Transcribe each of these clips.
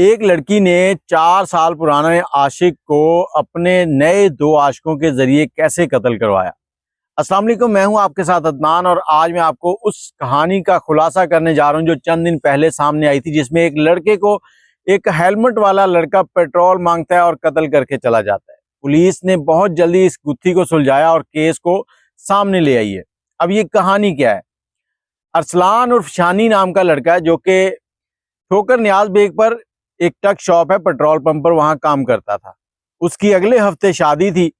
एक लड़की ने 4 साल पुराने आशिक को अपने नए 2 आशिकों के जरिए कैसे कत्ल करवाया। अस्सलाम वालेकुम, मैं हूं आपके साथ अदनान और आज मैं आपको उस कहानी का खुलासा करने जा रहा हूं जो चंद दिन पहले सामने आई थी, जिसमें एक लड़के को एक हेलमेट वाला लड़का पेट्रोल मांगता है और कत्ल करके चला जाता है। पुलिस ने बहुत जल्दी इस गुत्थी को सुलझाया और केस को सामने ले आई है। अब ये कहानी क्या है? अरसलान उर्फ शानी नाम का लड़का है जो कि ठोकर न्याज बेग पर एक ट्रक शॉप है, पेट्रोल पंप पर वहां काम करता था। उसकी अगले हफ्ते शादी थी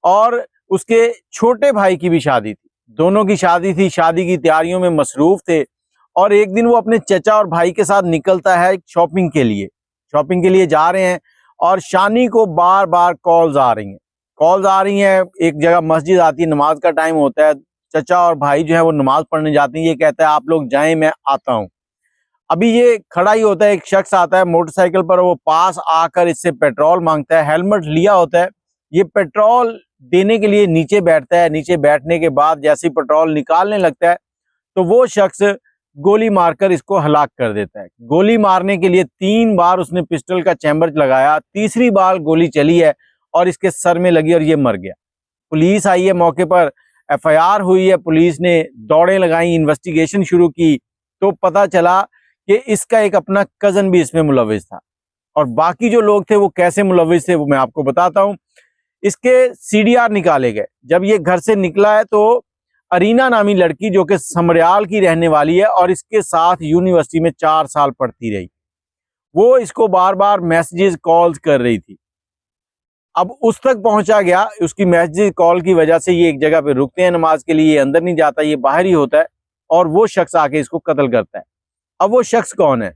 और उसके छोटे भाई की भी शादी थी। दोनों की शादी थी, शादी की तैयारियों में मसरूफ थे और एक दिन वो अपने चचा और भाई के साथ निकलता है शॉपिंग के लिए। शॉपिंग के लिए जा रहे हैं और शानी को बार बार कॉल्स आ रही हैं। एक जगह मस्जिद आती है, नमाज का टाइम होता है, चचा और भाई जो है वो नमाज पढ़ने जाते हैं। ये कहता है आप लोग जाएं, मैं आता हूँ। अभी ये खड़ा ही होता है, एक शख्स आता है मोटरसाइकिल पर, वो पास आकर इससे पेट्रोल मांगता है। हेलमेट लिया होता है, ये पेट्रोल देने के लिए नीचे बैठता है। नीचे बैठने के बाद जैसे ही पेट्रोल निकालने लगता है तो वो शख्स गोली मारकर इसको हलाक कर देता है। गोली मारने के लिए 3 बार उसने पिस्टल का चैम्बर लगाया, तीसरी बार गोली चली है और इसके सर में लगी और ये मर गया। पुलिस आई है मौके पर, FIR हुई है, पुलिस ने दौड़ें लगाई, इन्वेस्टिगेशन शुरू की तो पता चला कि इसका एक अपना कजन भी इसमें मुलविस था। और बाकी जो लोग थे वो कैसे मुलविस थे वो मैं आपको बताता हूं। इसके CDR निकाले गए। जब ये घर से निकला है तो अरीना नामी लड़की जो कि समरियाल की रहने वाली है और इसके साथ यूनिवर्सिटी में 4 साल पढ़ती रही, वो इसको बार बार मैसेजेस कॉल्स कर रही थी। अब उस तक पहुंचा गया, उसकी मैसेज कॉल की वजह से ये एक जगह पे रुकते हैं नमाज के लिए, ये अंदर नहीं जाता, ये बाहर ही होता है और वो शख्स आके इसको कत्ल करता है। अब वो शख्स कौन है?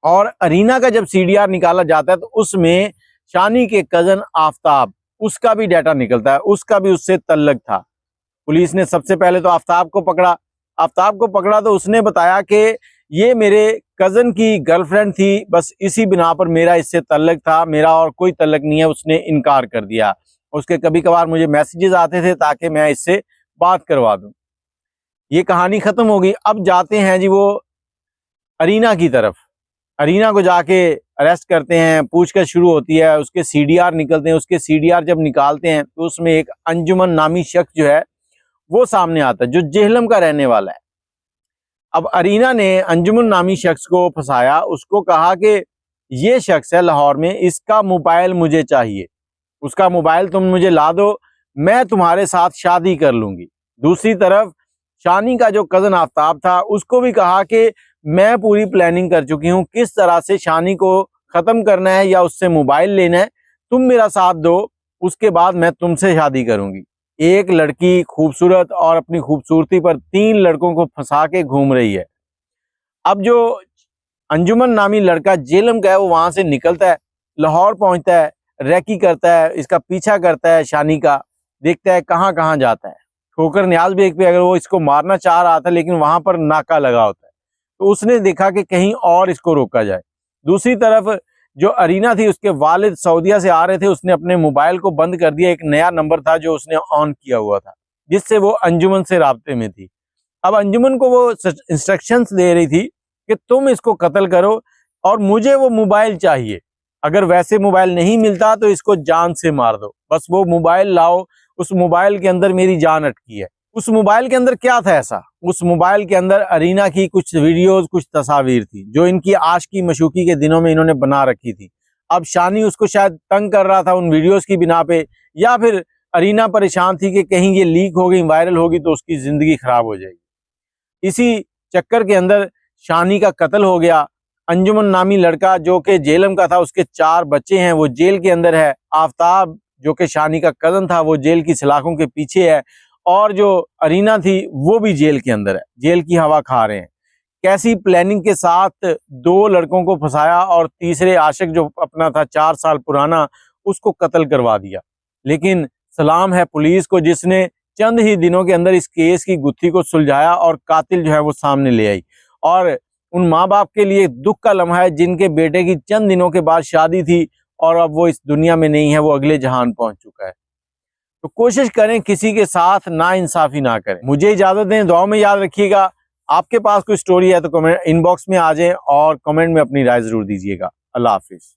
और अरीना का जब CDR निकाला जाता है तो उसमें शानी के कजन आफ्ताब, उसका भी डाटा निकलता है, उसका भी उससे तल्लक था। पुलिस ने सबसे पहले तो आफ्ताब को पकड़ा तो उसने बताया कि ये मेरे कजन की गर्लफ्रेंड थी, बस इसी बिना पर मेरा इससे तल्लक था, मेरा और कोई तल्लक नहीं है। उसने इनकार कर दिया। उसके कभी कभार मुझे मैसेजेस आते थे ताकि मैं इससे बात करवा दूं। ये कहानी खत्म हो गई। अब जाते हैं जी वो अरीना की तरफ। अरीना को जाके अरेस्ट करते हैं, पूछताछ शुरू होती है, उसके CDR निकलते हैं। उसके CDR जब निकालते हैं तो उसमें एक अंजुमन नामी शख्स जो है वो सामने आता है, जो जेहलम का रहने वाला है। अब अरीना ने अंजुमन नामी शख्स को फंसाया, उसको कहा कि ये शख्स है लाहौर में, इसका मोबाइल मुझे चाहिए, उसका मोबाइल तुम मुझे ला दो, मैं तुम्हारे साथ शादी कर लूंगी। दूसरी तरफ शानी का जो कजन आफ्ताब था उसको भी कहा कि मैं पूरी प्लानिंग कर चुकी हूँ किस तरह से शानी को खत्म करना है या उससे मोबाइल लेना है, तुम मेरा साथ दो, उसके बाद मैं तुमसे शादी करूंगी। एक लड़की खूबसूरत और अपनी खूबसूरती पर 3 लड़कों को फंसा के घूम रही है। अब जो अंजुमन नामी लड़का जेलम का है वो वहां से निकलता है, लाहौर पहुंचता है, रैकी करता है, इसका पीछा करता है शानी का, देखता है कहाँ कहाँ जाता है। ठोकर न्याज बेग पे अगर वो इसको मारना चाह रहा था लेकिन वहां पर नाका लगा होता है तो उसने देखा कि कहीं और इसको रोका जाए। दूसरी तरफ जो अरीना थी उसके वालिद सऊदीया से आ रहे थे, उसने अपने मोबाइल को बंद कर दिया। एक नया नंबर था जो उसने ऑन किया हुआ था जिससे वो अंजुमन से राब्ते में थी। अब अंजुमन को वो इंस्ट्रक्शंस दे रही थी कि तुम इसको कत्ल करो और मुझे वो मोबाइल चाहिए, अगर वैसे मोबाइल नहीं मिलता तो इसको जान से मार दो, बस वो मोबाइल लाओ, उस मोबाइल के अंदर मेरी जान अटकी है। उस मोबाइल के अंदर क्या था ऐसा? उस मोबाइल के अंदर अरीना की कुछ वीडियोस, कुछ तस्वीर थी जो इनकी आशिकी मशूकी के दिनों में इन्होंने बना रखी थी। अब शानी उसको शायद तंग कर रहा था उन वीडियोस की बिना पे, या फिर अरीना परेशान थी कि कहीं ये लीक हो गई, वायरल होगी तो उसकी जिंदगी खराब हो जाएगी। इसी चक्कर के अंदर शानी का कत्ल हो गया। अंजुमन नामी लड़का जो कि जेलम का था, उसके 4 बच्चे हैं, वो जेल के अंदर है। आफ्ताब जो कि शानी का कजन था वो जेल की सलाखों के पीछे है और जो अरीना थी वो भी जेल के अंदर है, जेल की हवा खा रहे हैं। कैसी प्लानिंग के साथ 2 लड़कों को फंसाया और तीसरे आशिक जो अपना था 4 साल पुराना, उसको कत्ल करवा दिया। लेकिन सलाम है पुलिस को जिसने चंद ही दिनों के अंदर इस केस की गुत्थी को सुलझाया और कातिल जो है वो सामने ले आई। और उन माँ बाप के लिए दुख का लम्हा है जिनके बेटे की चंद दिनों के बाद शादी थी और अब वो इस दुनिया में नहीं है, वो अगले जहान पहुंच चुका है। तो कोशिश करें किसी के साथ नाइंसाफी ना करें। मुझे इजाजत दें, दुआ में याद रखिएगा। आपके पास कोई स्टोरी है तो कमेंट इनबॉक्स में आ जाएं और कमेंट में अपनी राय जरूर दीजिएगा। अल्लाह हाफिज।